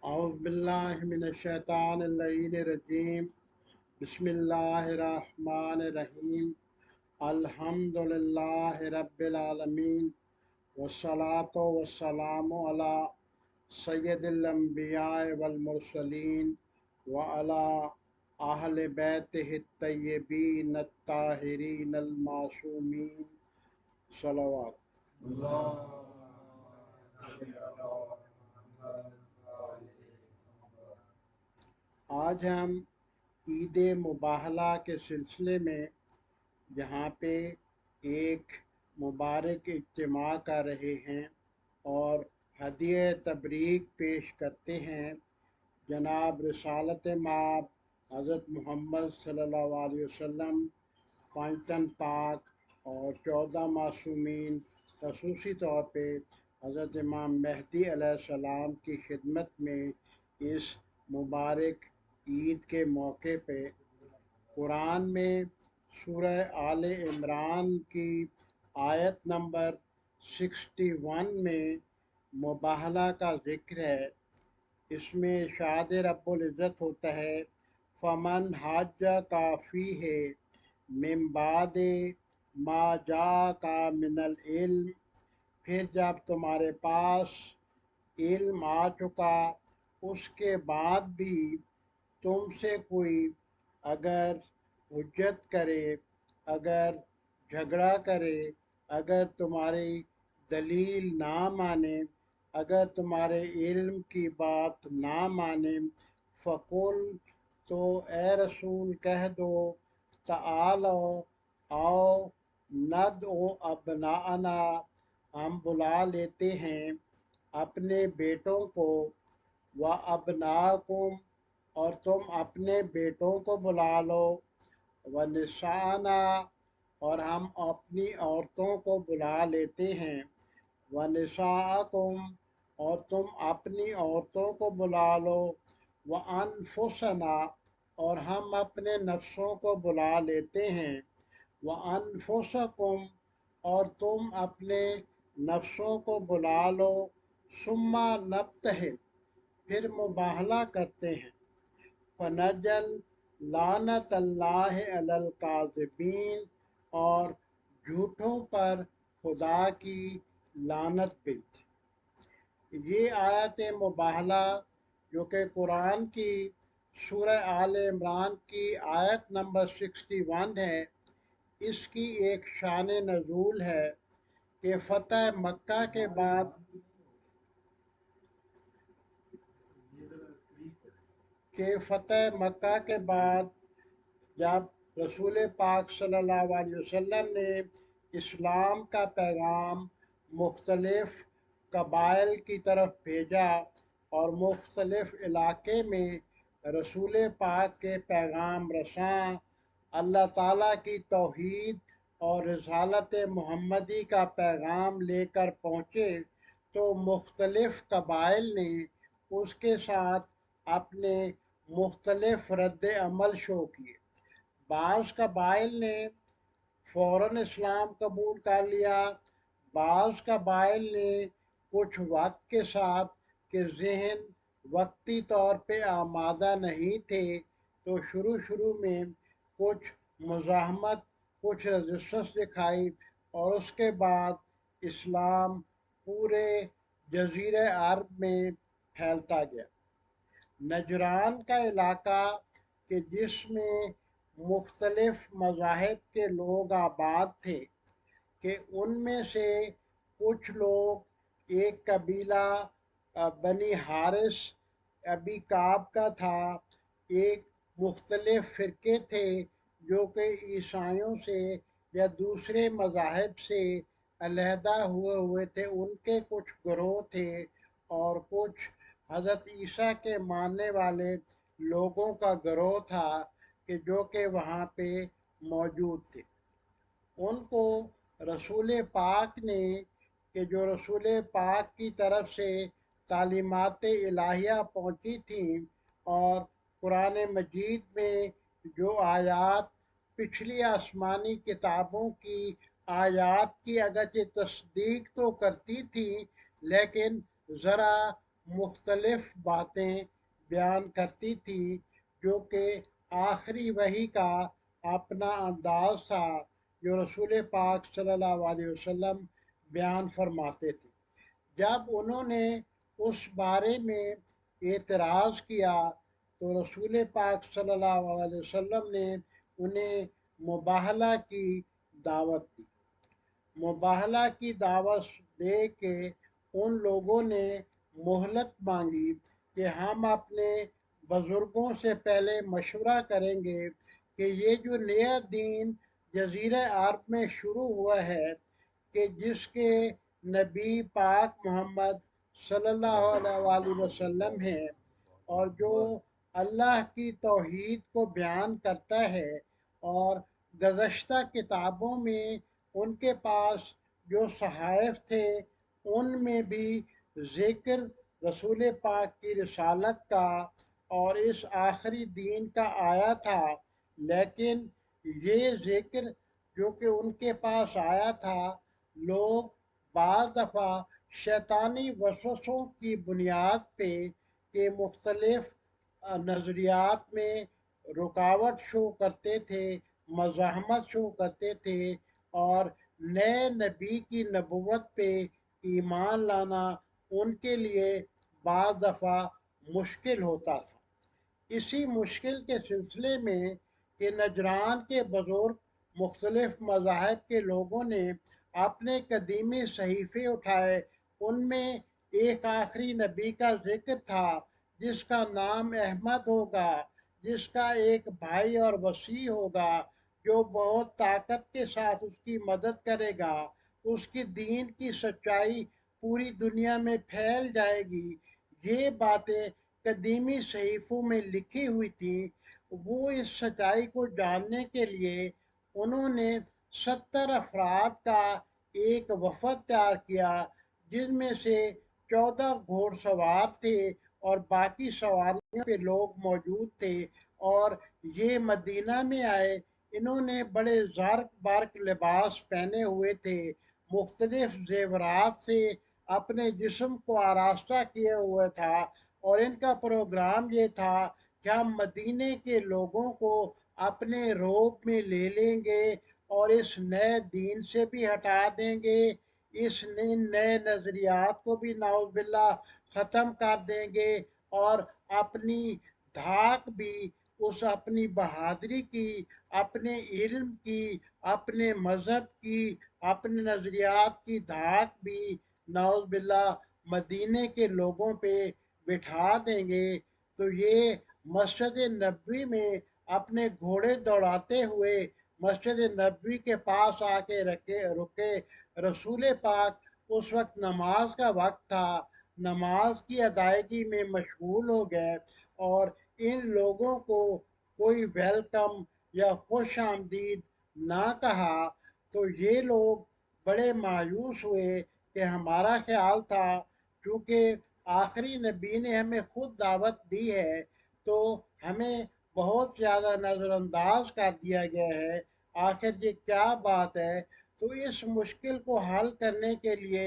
اعوذ باللہ من الشیطان اللعین الرجیم بسم اللہ الرحمن الرحیم الحمد للہ رب العالمین والصلاة والسلام علی سید الانبیاء والمرسلین وعلی اہل بیتہ الطیبین الطاہرین المعصومین صلوات۔ آج ہم عید مباہلہ کے سلسلے میں جہاں پہ ایک مبارک اجتماع کر رہے ہیں اور ہدیہ تبریک پیش کرتے ہیں جناب رسالت مآب حضرت محمد صلی اللہ علیہ وسلم، پانچ تن پاک اور 14 معصومین، خصوصی طور پہ حضرت امام مہدی علیہ السلام کی خدمت میں اس مبارک عید کے موقع پہ قرآن میں سورہ آل عمران کی آیت نمبر 61 میں مباہلہ کا ذکر ہے۔ اس میں ارشاد رب العزت ہوتا ہے فمن حج کا فیہ من بعد ما جاءک من العلم، پھر جب تمہارے پاس علم آ چکا اس کے بعد بھی تم سے کوئی اگر حجت کرے، اگر جھگڑا کرے، اگر تمہاری دلیل نہ مانے، اگر تمہارے علم کی بات نہ مانے، فقل، تو اے رسول کہہ دو تعالو، آؤ، ندعو ابناءنا، ہم بلا لیتے ہیں اپنے بیٹوں کو، و ابناءکم، اور تم اپنے بیٹوں کو بلا لو، و نساءنا، اور ہم اپنی عورتوں کو بلا لیتے ہیں، و نساءکم، اور تم اپنی عورتوں کو بلا لو، و انفسنا، اور ہم اپنے نفسوں کو بلا لیتے ہیں، و انفسکم، اور تم اپنے نفسوں کو بلا لو، ثم نبتہل، پھر مباہلہ کرتے ہیں، فنجل لعنت اللہ علی الکاذبین، اور جھوٹوں پر خدا کی لعنت بھی۔ یہ آیت مباہلہ جو کہ قرآن کی سورہ آل عمران کی آیت نمبر 61 ہے، اس کی ایک شان نزول ہے کہ فتح مکہ کے بعد جب رسول پاک صلی اللہ علیہ وسلم نے اسلام کا پیغام مختلف قبائل کی طرف بھیجا اور مختلف علاقے میں رسول پاک کے پیغام رساں اللہ تعالیٰ کی توحید اور رسالت محمدی کا پیغام لے کر پہنچے، تو مختلف قبائل نے اس کے ساتھ اپنے مختلف رد عمل شو کیے۔ بعض قبائل نے فوراً اسلام قبول کر لیا، بعض قبائل نے کچھ وقت کے ساتھ کہ ذہن وقتی طور پہ آمادہ نہیں تھے، تو شروع میں کچھ مزاحمت، کچھ رزسٹنس دکھائی، اور اس کے بعد اسلام پورے جزیرہ عرب میں پھیلتا گیا۔ نجران کا علاقہ کہ جس میں مختلف مذاہب کے لوگ آباد تھے، کہ ان میں سے کچھ لوگ، ایک قبیلہ بنی حارث ابی کعب کا تھا، ایک مختلف فرقے تھے جو کہ عیسائیوں سے یا دوسرے مذاہب سے علیحدہ ہوئے تھے، ان کے کچھ گروہ تھے، اور کچھ حضرت عیسیٰ کے ماننے والے لوگوں کا گروہ تھا کہ جو کہ وہاں پہ موجود تھے۔ ان کو رسول پاک نے، کہ جو رسول پاک کی طرف سے تعلیمات الہیہ پہنچی تھیں، اور قرآن مجید میں جو آیات پچھلی آسمانی کتابوں کی آیات کی اگرچہ تصدیق تو کرتی تھیں، لیکن ذرا مختلف باتیں بیان کرتی تھی جو کہ آخری وحی کا اپنا انداز تھا جو رسول پاک صلی اللہ علیہ وسلم بیان فرماتے تھے۔ جب انہوں نے اس بارے میں اعتراض کیا تو رسول پاک صلی اللہ علیہ وسلم نے انہیں مباہلہ کی دعوت دی۔ مباہلہ کی دعوت دے کے ان لوگوں نے مہلت مانگی کہ ہم اپنے بزرگوں سے پہلے مشورہ کریں گے کہ یہ جو نیا دین جزیرہ عرب میں شروع ہوا ہے کہ جس کے نبی پاک محمد صلی اللہ علیہ وسلم ہیں اور جو اللہ کی توحید کو بیان کرتا ہے، اور گزشتہ کتابوں میں ان کے پاس جو صحائف تھے ان میں بھی ذکر رسول پاک کی رسالت کا اور اس آخری دین کا آیا تھا، لیکن یہ ذکر جو کہ ان کے پاس آیا تھا، لوگ بعض دفعہ شیطانی وسوسوں کی بنیاد پہ کہ مختلف نظریات میں رکاوٹ شو کرتے تھے، مزاحمت شو کرتے تھے، اور نئے نبی کی نبوت پہ ایمان لانا ان کے لیے بعض دفعہ مشکل ہوتا تھا۔ اسی مشکل کے سلسلے میں کہ نجران کے بزرگ مختلف مذاہب کے لوگوں نے اپنے قدیمی صحیفے اٹھائے، ان میں ایک آخری نبی کا ذکر تھا جس کا نام احمد ہوگا، جس کا ایک بھائی اور وصی ہوگا جو بہت طاقت کے ساتھ اس کی مدد کرے گا، اس کی دین کی سچائی پوری دنیا میں پھیل جائے گی۔ یہ باتیں قدیمی صحیفوں میں لکھی ہوئی تھیں۔ وہ اس سچائی کو جاننے کے لیے انہوں نے 70 افراد کا ایک وفد تیار کیا، جن میں سے 14 گھوڑ سوار تھے اور باقی سواریوں پہ لوگ موجود تھے، اور یہ مدینہ میں آئے۔ انہوں نے بڑے زرق برق لباس پہنے ہوئے تھے، مختلف زیورات سے اپنے جسم کو آراستہ کیے ہوئے تھا، اور ان کا پروگرام یہ تھا کہ ہم مدینے کے لوگوں کو اپنے روب میں لے لیں گے اور اس نئے دین سے بھی ہٹا دیں گے، اس نئے نظریات کو بھی نعوذ باللہ ختم کر دیں گے، اور اپنی دھاک بھی اس اپنی بہادری کی، اپنے علم کی، اپنے مذہب کی، اپنے نظریات کی دھاک بھی نعوذ باللہ مدینے کے لوگوں پہ بٹھا دیں گے۔ تو یہ مسجد نبوی میں اپنے گھوڑے دوڑاتے ہوئے مسجد نبوی کے پاس آ کے رکے۔ رسول پاک اس وقت نماز کا وقت تھا، نماز کی ادائیگی میں مشغول ہو گئے، اور ان لوگوں کو کوئی ویلکم یا خوش آمدید نہ کہا، تو یہ لوگ بڑے مایوس ہوئے کہ ہمارا خیال تھا چونکہ آخری نبی نے ہمیں خود دعوت دی ہے تو ہمیں بہت زیادہ نظر انداز کر دیا گیا ہے، آخر یہ کیا بات ہے؟ تو اس مشکل کو حل کرنے کے لیے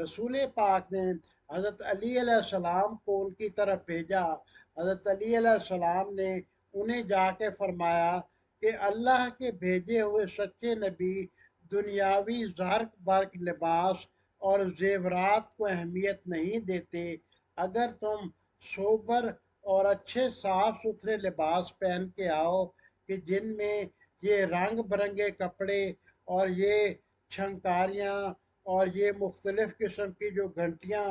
رسول پاک نے حضرت علی علیہ السلام کو ان کی طرف بھیجا۔ حضرت علی علیہ السلام نے انہیں جا کے فرمایا کہ اللہ کے بھیجے ہوئے سچے نبی دنیاوی زرق برق لباس اور زیورات کو اہمیت نہیں دیتے۔ اگر تم سوبر اور اچھے صاف ستھرے لباس پہن کے آؤ کہ جن میں یہ رنگ برنگے کپڑے اور یہ چھنکاریاں اور یہ مختلف قسم کی جو گھنٹیاں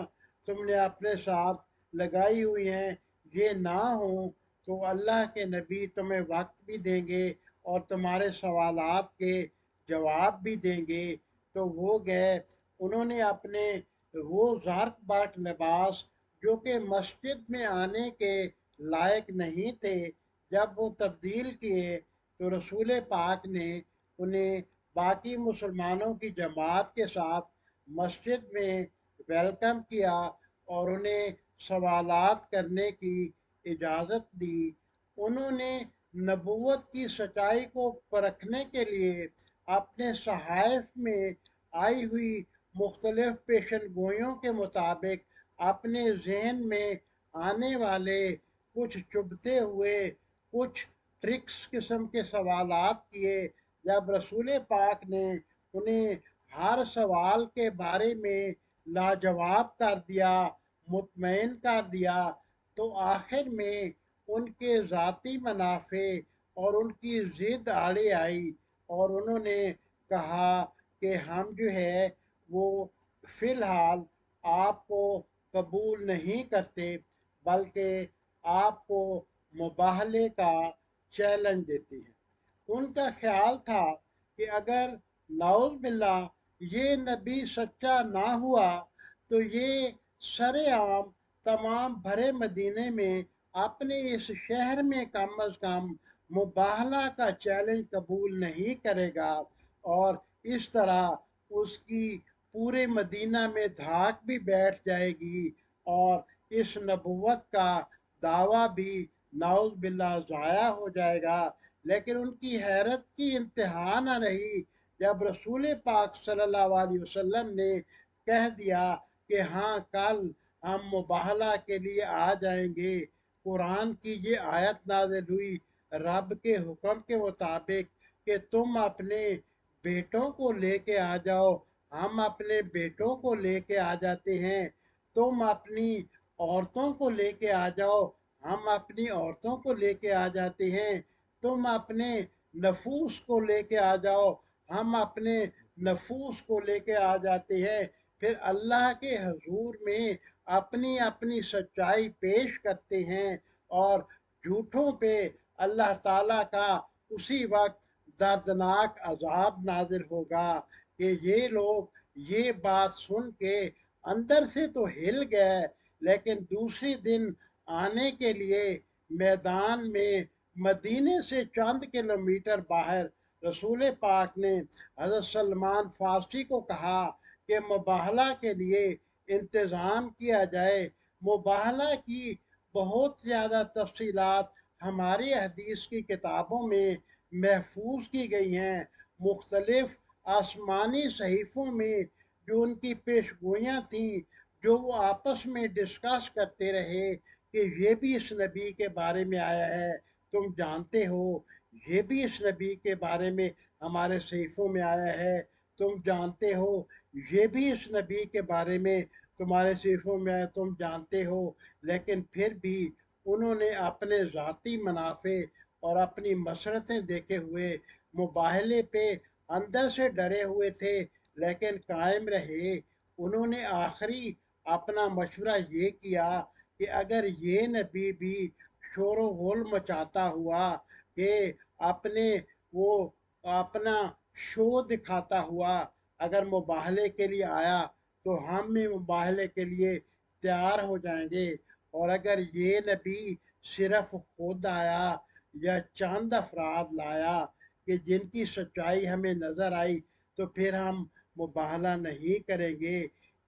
تم نے اپنے ساتھ لگائی ہوئی ہیں یہ نہ ہوں، تو اللہ کے نبی تمہیں وقت بھی دیں گے اور تمہارے سوالات کے جواب بھی دیں گے۔ تو وہ گئے، انہوں نے اپنے وہ زرق برق لباس جو کہ مسجد میں آنے کے لائق نہیں تھے، جب وہ تبدیل کیے تو رسول پاک نے انہیں باقی مسلمانوں کی جماعت کے ساتھ مسجد میں ویلکم کیا اور انہیں سوالات کرنے کی اجازت دی۔ انہوں نے نبوت کی سچائی کو پرکھنے کے لیے اپنے صحائف میں آئی ہوئی مختلف پیشن گوئیوں کے مطابق اپنے ذہن میں آنے والے کچھ چبھتے ہوئے کچھ ٹرکس قسم کے سوالات کیے۔ جب رسول پاک نے انہیں ہر سوال کے بارے میں لاجواب کر دیا، مطمئن کر دیا، تو آخر میں ان کے ذاتی منافع اور ان کی ضد آڑے آئی، اور انہوں نے کہا کہ ہم جو ہے وہ فی الحال آپ کو قبول نہیں کرتے، بلکہ آپ کو مباہلے کا چیلنج دیتے ہیں۔ ان کا خیال تھا کہ اگر نعوذ باللہ یہ نبی سچا نہ ہوا تو یہ سر عام تمام بھرے مدینے میں اپنے اس شہر میں کم از کم مباہلہ کا چیلنج قبول نہیں کرے گا، اور اس طرح اس کی پورے مدینہ میں دھاک بھی بیٹھ جائے گی، اور اس نبوت کا دعویٰ بھی نعوذ باللہ ضائع ہو جائے گا۔ لیکن ان کی حیرت کی انتہا نہ رہی جب رسول پاک صلی اللہ علیہ وسلم نے کہہ دیا کہ ہاں کل ہم مباہلہ کے لیے آ جائیں گے۔ قرآن کی یہ آیت نازل ہوئی رب کے حکم کے مطابق کہ تم اپنے بیٹوں کو لے کے آ جاؤ، ہم اپنے بیٹوں کو لے کے آ جاتے ہیں، تم اپنی عورتوں کو لے کے آ جاؤ، ہم اپنی عورتوں کو لے کے آ جاتے ہیں، تم اپنے نفوس کو لے کے آ جاؤ، ہم اپنے نفوس کو لے کے آ جاتے ہیں۔ پھر اللہ کے حضور میں اپنی اپنی سچائی پیش کرتے ہیں، اور جھوٹوں پہ اللہ تعالیٰ کا اسی وقت دردناک عذاب نازل ہوگا کہ یہ لوگ یہ بات سن کے اندر سے تو ہل گئے، لیکن دوسری دن آنے کے لیے میدان میں مدینے سے چند کلومیٹر باہر رسول پاک نے حضرت سلمان فارسی کو کہا کہ مباہلہ کے لیے انتظام کیا جائے۔ مباہلہ کی بہت زیادہ تفصیلات ہماری حدیث کی کتابوں میں محفوظ کی گئی ہیں، مختلف آسمانی صحیفوں میں جو ان کی پیشگوئیاں تھیں، جو وہ آپس میں ڈسکس کرتے رہے کہ یہ بھی اس نبی کے بارے میں آیا ہے، تم جانتے ہو یہ بھی اس نبی کے بارے میں ہمارے صحیفوں میں آیا ہے، تم جانتے ہو یہ بھی اس نبی کے بارے میں تمہارے صحیفوں میں آیا، تم جانتے ہو، لیکن پھر بھی انہوں نے اپنے ذاتی منافع اور اپنی مسرتیں دیکھے ہوئے مباہلے پہ اندر سے ڈرے ہوئے تھے، لیکن قائم رہے۔ انہوں نے آخری اپنا مشورہ یہ کیا کہ اگر یہ نبی بھی شور و غل مچاتا ہوا کہ اپنے وہ اپنا شو دکھاتا ہوا اگر مباہلے کے لیے آیا تو ہم بھی مباہلے کے لیے تیار ہو جائیں گے، اور اگر یہ نبی صرف خود آیا یا چند افراد لایا کہ جن کی سچائی ہمیں نظر آئی تو پھر ہم مباہلہ نہیں کریں گے۔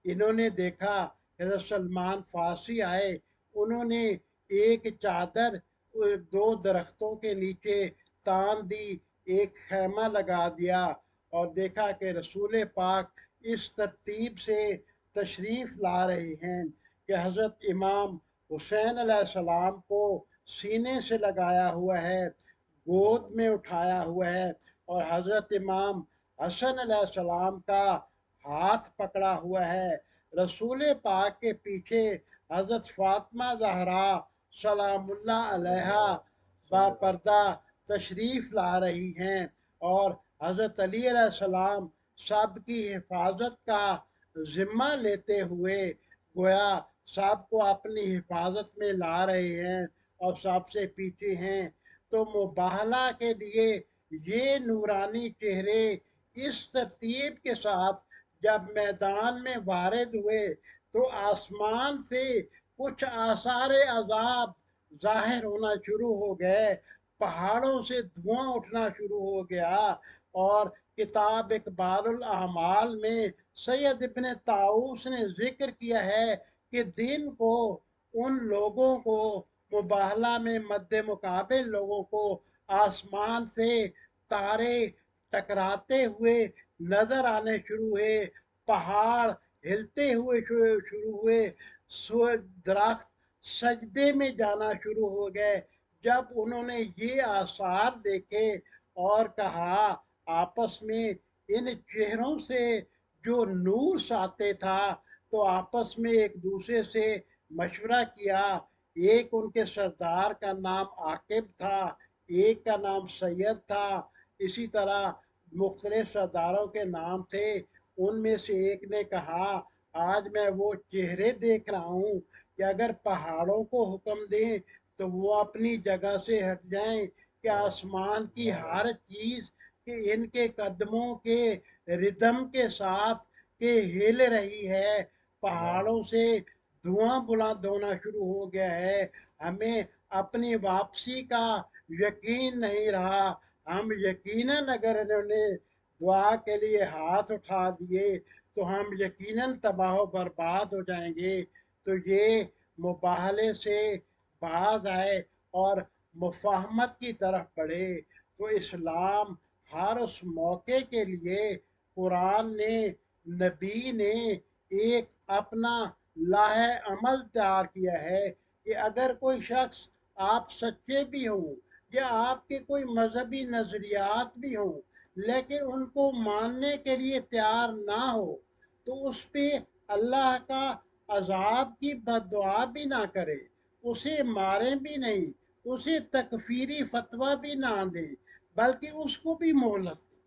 انہوں نے دیکھا حضرت سلمان فارسی آئے، انہوں نے ایک چادر دو درختوں کے نیچے تان دی، ایک خیمہ لگا دیا، اور دیکھا کہ رسول پاک اس ترتیب سے تشریف لا رہے ہیں کہ حضرت امام حسین علیہ السلام کو سینے سے لگایا ہوا ہے، گود میں اٹھایا ہوا ہے، اور حضرت امام حسن علیہ السلام کا ہاتھ پکڑا ہوا ہے۔ رسول پاک کے پیچھے حضرت فاطمہ زہرا سلام اللہ علیہا با پردہ تشریف لا رہی ہیں، اور حضرت علی علیہ السلام سب کی حفاظت کا ذمہ لیتے ہوئے گویا سب کو اپنی حفاظت میں لا رہے ہیں اور سب سے پیچھے ہیں۔ تو مباہلہ کے لیے یہ نورانی چہرے اس ترتیب کے ساتھ جب میدان میں وارد ہوئے تو آسمان سے کچھ آثار عذاب ظاہر ہونا شروع ہو گئے، پہاڑوں سے دھواں اٹھنا شروع ہو گیا، اور کتاب اقبال الاعمال میں سید ابن طاؤس نے ذکر کیا ہے کہ دن کو ان لوگوں کو مباہلہ میں مد مقابل لوگوں کو آسمان سے تارے ٹکراتے ہوئے نظر آنے شروع ہوئے، پہاڑ ہلتے ہوئے شروع ہوئے، درخت سجدے میں جانا شروع ہو گئے جب انہوں نے یہ آثار دیکھے اور کہا آپس میں ان چہروں سے جو نور ساتے تھا تو آپس میں ایک دوسرے سے مشورہ کیا۔ ایک ان کے سردار کا نام عاقب تھا، ایک کا نام سید تھا، اسی طرح مختلف سرداروں کے نام تھے۔ ان میں سے ایک نے کہا آج میں وہ چہرے دیکھ رہا ہوں کہ اگر پہاڑوں کو حکم دیں تو وہ اپنی جگہ سے ہٹ جائیں، کہ آسمان کی ہر چیز کہ ان کے قدموں کے ردم کے ساتھ کہ ہل رہی ہے، پہاڑوں سے دھواں بلند ہونا شروع ہو گیا ہے، ہمیں اپنی واپسی کا یقین نہیں رہا، ہم یقیناً اگر انہوں نے دعا کے لیے ہاتھ اٹھا دیے تو ہم یقیناً تباہ و برباد ہو جائیں گے۔ تو یہ مباہلے سے باز آئے اور مفاہمت کی طرف بڑھے۔ تو اسلام ہر اس موقع کے لیے قرآن نے، نبی نے ایک اپنا لاہ عمل تیار کیا ہے کہ اگر کوئی شخص آپ سچے بھی ہوں یا آپ کے کوئی مذہبی نظریات بھی ہوں لیکن ان کو ماننے کے لیے تیار نہ ہو تو اس پہ اللہ کا عذاب کی بد دعا بھی نہ کرے، اسے ماریں بھی نہیں، اسے تکفیری فتویٰ بھی نہ دیں، بلکہ اس کو بھی مہلت دیں۔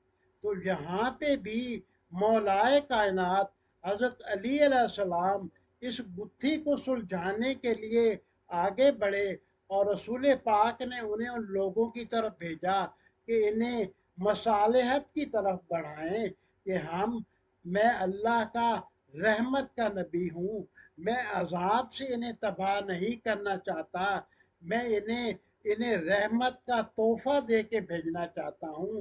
تو یہاں پہ بھی مولائے کائنات حضرت علی علیہ السلام اس گتھی کو سلجھانے کے لیے آگے بڑھے اور رسول پاک نے انہیں ان لوگوں کی طرف بھیجا کہ انہیں مصالحت کی طرف بڑھائیں کہ میں اللہ کا رحمت کا نبی ہوں، میں عذاب سے انہیں تباہ نہیں کرنا چاہتا، میں انہیں رحمت کا تحفہ دے کے بھیجنا چاہتا ہوں،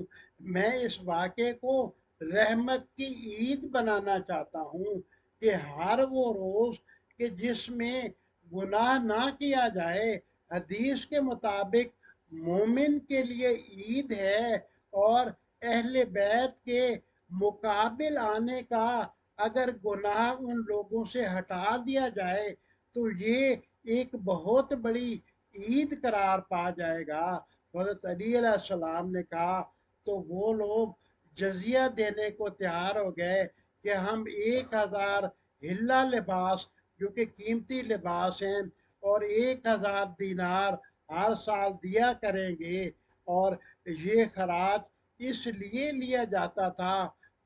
میں اس واقعے کو رحمت کی عید بنانا چاہتا ہوں کہ ہر وہ روز کہ جس میں گناہ نہ کیا جائے، حدیث کے مطابق مومن کے لیے عید ہے، اور اہل بیت کے مقابل آنے کا اگر گناہ ان لوگوں سے ہٹا دیا جائے تو یہ ایک بہت بڑی عید قرار پا جائے گا۔ حضرت علی علیہ السلام نے کہا تو وہ لوگ جزیہ دینے کو تیار ہو گئے کہ ہم 1000 ہلا لباس جو کہ قیمتی لباس ہیں اور 1000 دینار ہر سال دیا کریں گے، اور یہ خراج اس لیے لیا جاتا تھا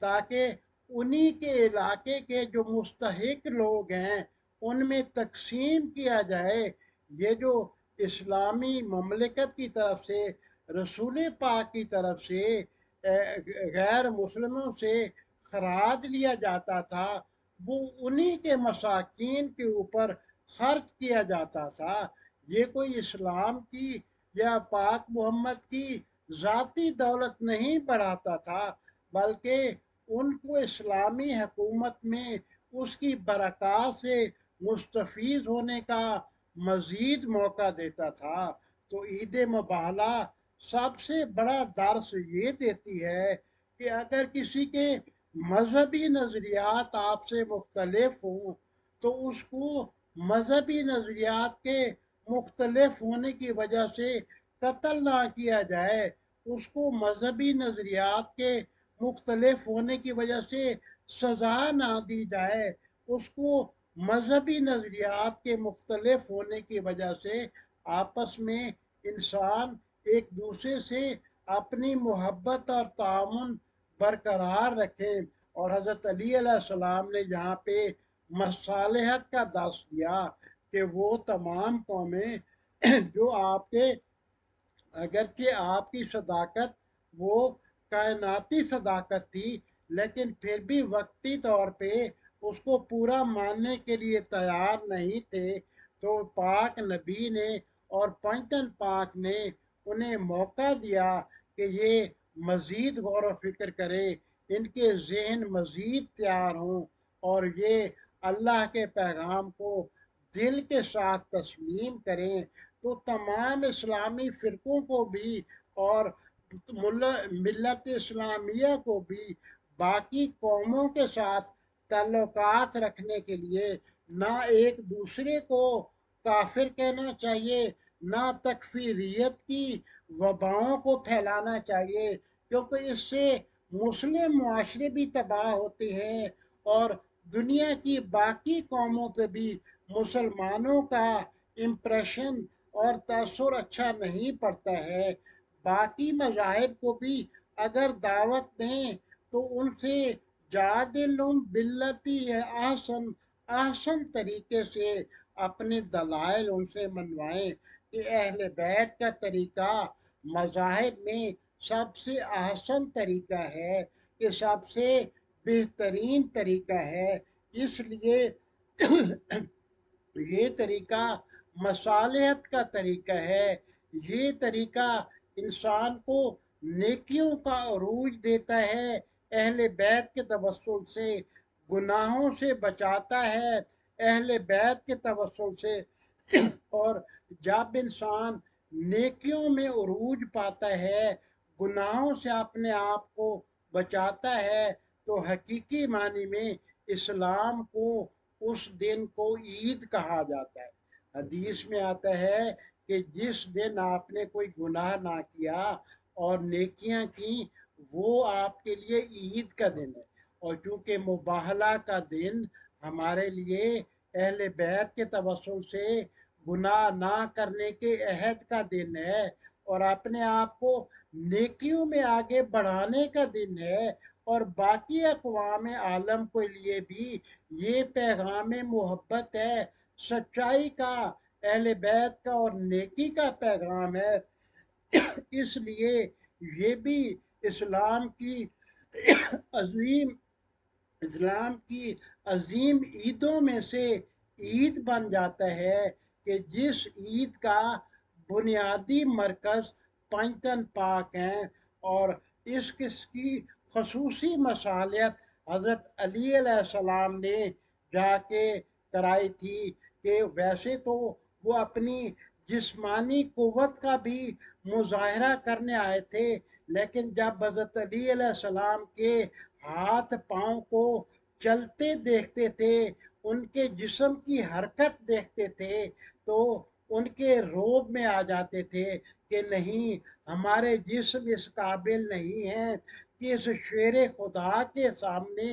تاکہ انہی کے علاقے کے جو مستحق لوگ ہیں ان میں تقسیم کیا جائے۔ یہ جو اسلامی مملکت کی طرف سے، رسول پاک کی طرف سے غیر مسلموں سے خراج لیا جاتا تھا وہ انہی کے مساکین کے اوپر خرچ کیا جاتا تھا۔ یہ کوئی اسلام کی یا پاک محمد کی ذاتی دولت نہیں بڑھاتا تھا، بلکہ ان کو اسلامی حکومت میں اس کی برکات سے مستفید ہونے کا مزید موقع دیتا تھا۔ تو عید مباہلہ سب سے بڑا درس یہ دیتی ہے کہ اگر کسی کے مذہبی نظریات آپ سے مختلف ہوں تو اس کو مذہبی نظریات کے مختلف ہونے کی وجہ سے قتل نہ کیا جائے، اس کو مذہبی نظریات کے مختلف ہونے کی وجہ سے سزا نہ دی جائے، اس کو مذہبی نظریات کے مختلف ہونے کی وجہ سے آپس میں انسان ایک دوسرے سے اپنی محبت اور تعاون برقرار رکھیں۔ اور حضرت علی علیہ السلام نے یہاں پہ مصالحت کا درس دیا کہ وہ تمام قومیں جو آپ کے اگرچہ آپ کی صداقت وہ کائناتی صداقت تھی لیکن پھر بھی وقتی طور پہ اس کو پورا ماننے کے لیے تیار نہیں تھے، تو پاک نبی نے اور پنجتن پاک نے انہیں موقع دیا کہ یہ مزید غور و فکر کرے، ان کے ذہن مزید تیار ہوں اور یہ اللہ کے پیغام کو دل کے ساتھ تسلیم کریں۔ تو تمام اسلامی فرقوں کو بھی اور ملت اسلامیہ کو بھی باقی قوموں کے ساتھ تعلقات رکھنے کے لیے نہ ایک دوسرے کو کافر کہنا چاہیے، نہ تکفیریت کی وباؤں کو پھیلانا چاہیے، کیونکہ اس سے مسلم معاشرے بھی تباہ ہوتے ہیں اور دنیا کی باقی قوموں پہ بھی مسلمانوں کا امپریشن اور تاثر اچھا نہیں پڑتا ہے۔ باقی مذاہب کو بھی اگر دعوت دیں تو ان سے جادلہم باللتی ہے احسن، احسن طریقے سے اپنے دلائل ان سے منوائیں کہ اہل بیت کا طریقہ مذاہب میں سب سے احسن طریقہ ہے، کہ سب سے بہترین طریقہ ہے۔ اس لیے یہ طریقہ مصالحت کا طریقہ ہے، یہ طریقہ انسان کو نیکیوں کا عروج دیتا ہے، اہل بیت کے توسل سے گناہوں سے بچاتا ہے، اہل بیت کے توسل سے اور جب انسان نیکیوں میں عروج پاتا ہے، گناہوں سے اپنے آپ کو بچاتا ہے، تو حقیقی معنی میں اسلام کو اس دن کو عید کہا جاتا ہے۔ حدیث میں آتا ہے کہ جس دن آپ نے کوئی گناہ نہ کیا اور نیکیاں کی، وہ آپ کے لیے عید کا دن ہے۔ اور چونکہ مباہلہ کا دن ہمارے لیے اہل بیت کے توسل سے گناہ نہ کرنے کے عہد کا دن ہے اور اپنے آپ کو نیکیوں میں آگے بڑھانے کا دن ہے، اور باقی اقوام عالم کے لیے بھی یہ پیغام محبت ہے، سچائی کا، اہل بیت کا اور نیکی کا پیغام ہے۔ اس لیے یہ بھی اسلام کی عظیم اسلام کی عظیم عیدوں میں سے عید بن جاتا ہے، کہ جس عید کا بنیادی مرکز پنجتن پاک ہیں، اور اس کی خصوصی مصالحت حضرت علی علیہ السلام نے جا کے کرائی تھی، کہ ویسے تو وہ اپنی جسمانی قوت کا بھی مظاہرہ کرنے آئے تھے، لیکن جب حضرت علی علیہ السلام کے ہاتھ پاؤں کو چلتے دیکھتے تھے، ان کے جسم کی حرکت دیکھتے تھے، تو ان کے روب میں آ جاتے تھے کہ نہیں، ہمارے جسم اس قابل نہیں ہیں کہ اس شیر خدا کے سامنے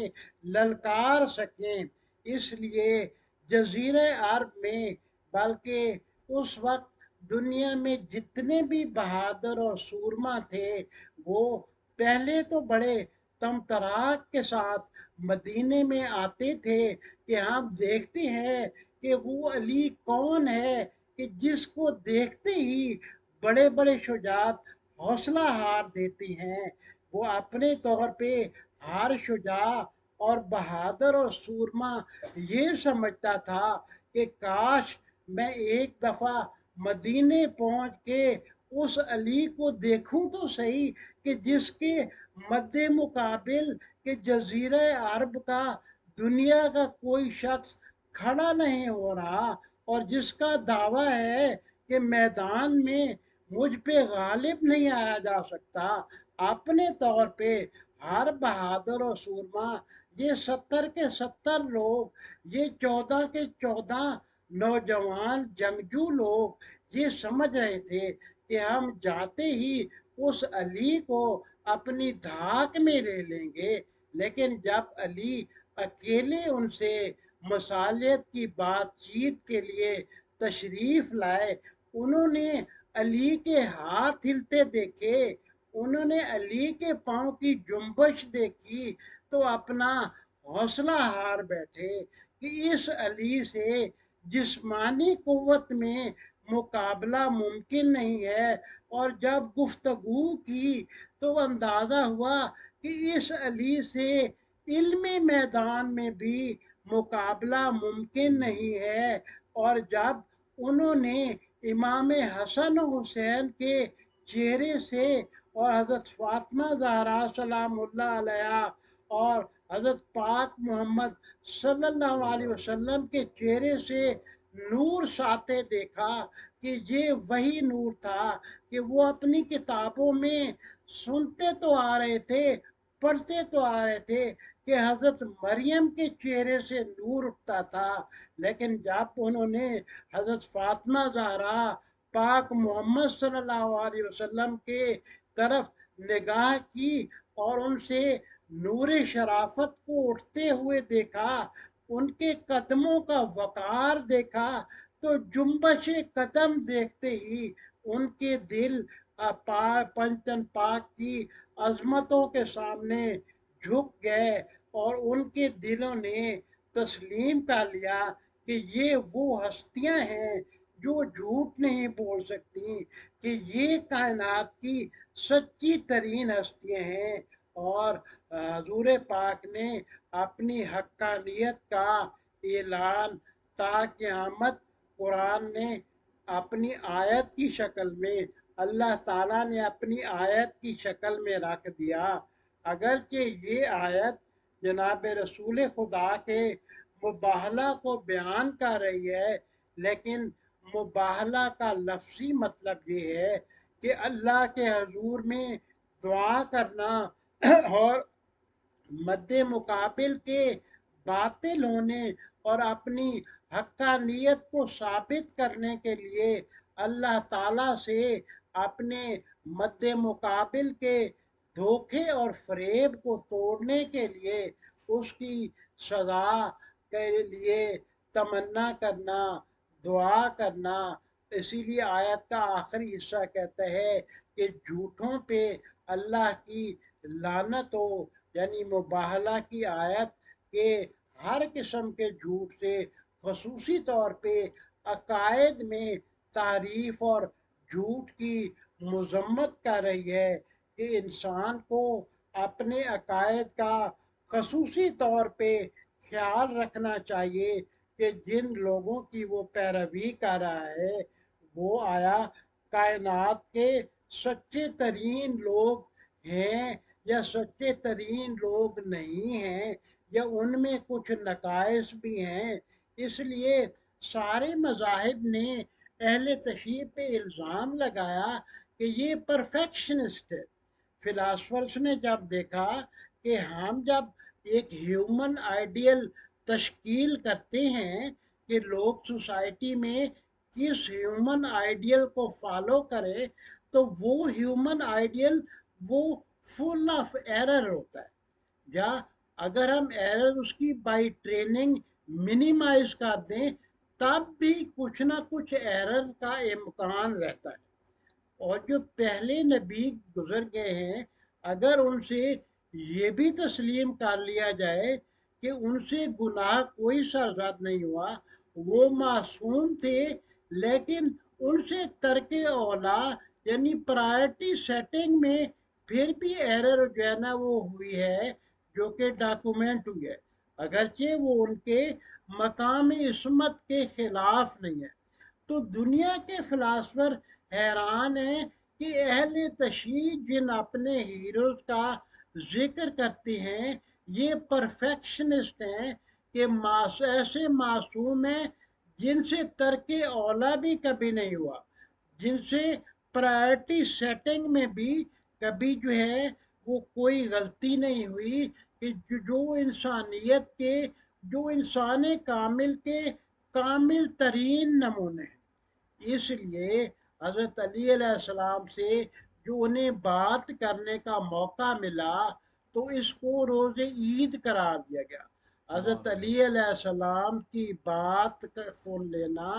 للکار سکیں۔ اس لیے جزیرہ عرب میں، بلکہ اس وقت دنیا میں جتنے بھی بہادر اور سورما تھے، وہ پہلے تو بڑے تمطراق کے ساتھ مدینے میں آتے تھے کہ ہم دیکھتے ہیں کہ وہ علی کون ہے، کہ جس کو دیکھتے ہی بڑے بڑے شجاعت حوصلہ ہار دیتی ہیں۔ وہ اپنے طور پہ ہر شجاع اور بہادر اور سورما یہ سمجھتا تھا کہ کاش میں ایک دفعہ مدینے پہنچ کے اس علی کو دیکھوں تو صحیح، کہ جس کے مد مقابل کہ جزیرہ عرب کا دنیا کا کوئی شخص کھڑا نہیں ہو رہا، اور جس کا دعویٰ ہے کہ میدان میں مجھ پہ غالب نہیں آیا جا سکتا۔ اپنے طور پہ ہر بہادر و سورما، یہ 70 کے 70 لوگ، یہ 14 کے 14 نوجوان جنگجو لوگ یہ سمجھ رہے تھے کہ ہم جاتے ہی اس علی کو اپنی دھاک میں لے لیں گے، لیکن جب علی اکیلے ان سے مصالحت کی بات چیت کے لیے تشریف لائے، انہوں نے علی کے ہاتھ ہلتے دیکھے، انہوں نے علی کے پاؤں کی جنبش دیکھی، تو اپنا حوصلہ ہار بیٹھے کہ اس علی سے جسمانی قوت میں مقابلہ ممکن نہیں ہے، اور جب گفتگو کی تو اندازہ ہوا کہ اس علی سے علم میدان میں بھی مقابلہ ممکن نہیں ہے۔ اور جب انہوں نے امام حسن و حسین کے چہرے سے اور حضرت فاطمہ زہرا سلام اللہ علیہا اور حضرت پاک محمد صلی اللہ علیہ وسلم کے چہرے سے نور ساتے دیکھا، کہ یہ وہی نور تھا کہ وہ اپنی کتابوں میں سنتے تو آ رہے تھے، پڑھتے تو آ رہے تھے، کہ حضرت مریم کے چہرے سے نور اٹھتا تھا، لیکن جب انہوں نے حضرت فاطمہ زہرا پاک محمد صلی اللہ علیہ وسلم کے طرف نگاہ کی اور ان سے نور شرافت کو اٹھتے ہوئے دیکھا، ان کے قدموں کا وقار دیکھا، تو جنبش قدم دیکھتے ہی ان کے دل پنجتن پاک کی عظمتوں کے سامنے جھک گئے، اور ان کے دلوں نے تسلیم کر لیا کہ یہ وہ ہستیاں ہیں جو جھوٹ نہیں بول سکتی، کہ یہ کائنات کی سچی ترین ہستیاں ہیں۔ اور حضور پاک نے اپنی حقانیت کا اعلان تا قیامت قرآن نے اپنی آیت کی شکل میں، اللہ تعالیٰ نے اپنی آیت کی شکل میں رکھ دیا۔ اگرچہ یہ آیت جناب رسول خدا کے مباہلہ کو بیان کر رہی ہے، لیکن مباہلہ کا لفظی مطلب یہ ہے کہ اللہ کے حضور میں دعا کرنا اور مد مقابل کے باطل ہونے اور اپنی حقانیت کو ثابت کرنے کے لیے اللہ تعالیٰ سے اپنے مد مقابل کے دھوکے اور فریب کو توڑنے کے لیے اس کی سزا کے لیے تمنا کرنا، دعا کرنا۔ اسی لیے آیت کا آخری حصہ کہتا ہے کہ جھوٹوں پہ اللہ کی لعنت ہو، یعنی مباہلہ کی آیت کہ ہر قسم کے جھوٹ سے، خصوصی طور پہ عقائد میں تعریف اور جھوٹ کی مذمت کر رہی ہے، کہ انسان کو اپنے عقائد کا خصوصی طور پہ خیال رکھنا چاہیے کہ جن لوگوں کی وہ پیروی کر رہا ہے وہ آیا کائنات کے سچے ترین لوگ ہیں یا سچے ترین لوگ نہیں ہیں، یا ان میں کچھ نقائص بھی ہیں۔ اس لیے سارے مذاہب نے اہل تشیع پہ الزام لگایا کہ یہ پرفیکشنسٹ ہے۔ فلاسفرز نے جب دیکھا کہ ہم جب ایک ہیومن آئیڈیل تشکیل کرتے ہیں کہ لوگ سوسائٹی میں کس ہیومن آئیڈیل کو فالو کرے، تو وہ ہیومن آئیڈیل وہ فل آف ایرر ہوتا ہے، یا اگر ہم ایرر اس کی بائی ٹریننگ منیمائز کر دیں تب بھی کچھ نہ کچھ ایرر کا امکان رہتا ہے۔ اور جو پہلے نبی گزر گئے ہیں، اگر ان سے یہ بھی تسلیم کر لیا جائے کہ ان سے گناہ کوئی سرزد نہیں ہوا، وہ معصوم تھے، لیکن ان سے ترک اولا یعنی پرائرٹی سیٹنگ میں پھر بھی ایرر جو ہے نا وہ ہوئی ہے، جو کہ ڈاکومنٹ ہوئی ہے، اگرچہ وہ ان کے مقام عصمت کے خلاف نہیں ہے۔ تو دنیا کے فلاسفر حیران ہیں کہ اہل تشیع جن اپنے ہیروز کا ذکر کرتے ہیں یہ پرفیکشنسٹ ہیں، کہ ایسے معصوم ہیں جن سے ترک اولا بھی کبھی نہیں ہوا، جن سے پرائرٹی سیٹنگ میں بھی کبھی جو ہے وہ کوئی غلطی نہیں ہوئی، کہ جو انسانیت کے، جو انسان کامل کے کامل ترین نمونے ہیں۔ اس لیے حضرت علی علیہ السلام سے جو انہیں بات کرنے کا موقع ملا تو اس کو روز عید قرار دیا گیا۔ حضرت علی علیہ السلام کی بات سن لینا،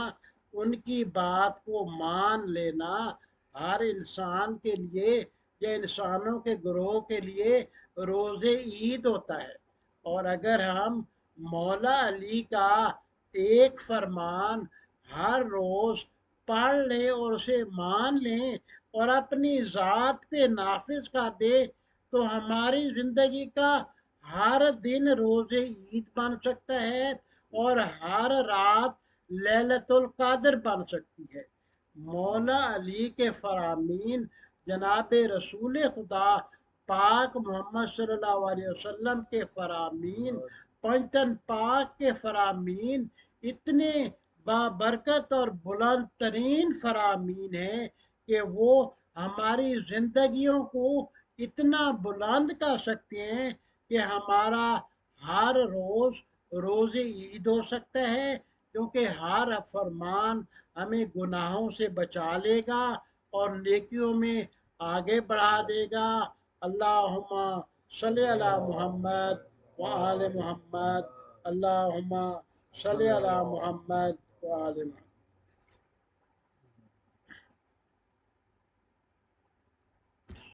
ان کی بات کو مان لینا ہر انسان کے لیے یا انسانوں کے گروہ کے لیے روز عید ہوتا ہے۔ اور اگر ہم مولا علی کا ایک فرمان ہر روز پڑھ لیں اور اسے مان لیں اور اپنی ذات پہ نافذ کر دے تو ہماری زندگی کا ہر دن روز عید بن سکتا ہے اور ہر رات لیلۃ القدر بن سکتی ہے۔ مولا علی کے فرامین، جناب رسول خدا پاک محمد صلی اللہ علیہ وسلم کے فرامین، پنجتن پاک کے فرامین اتنے بابرکت اور بلند ترین فرامین ہیں کہ وہ ہماری زندگیوں کو اتنا بلند کر سکتے ہیں کہ ہمارا ہر روز روز عید ہو سکتا ہے، کیونکہ ہر فرمان ہمیں گناہوں سے بچا لے گا اور نیکیوں میں آگے بڑھا دے گا۔ اللہم صلی علی محمد وآل محمد، اللہم صلی علی محمد وآل محمد۔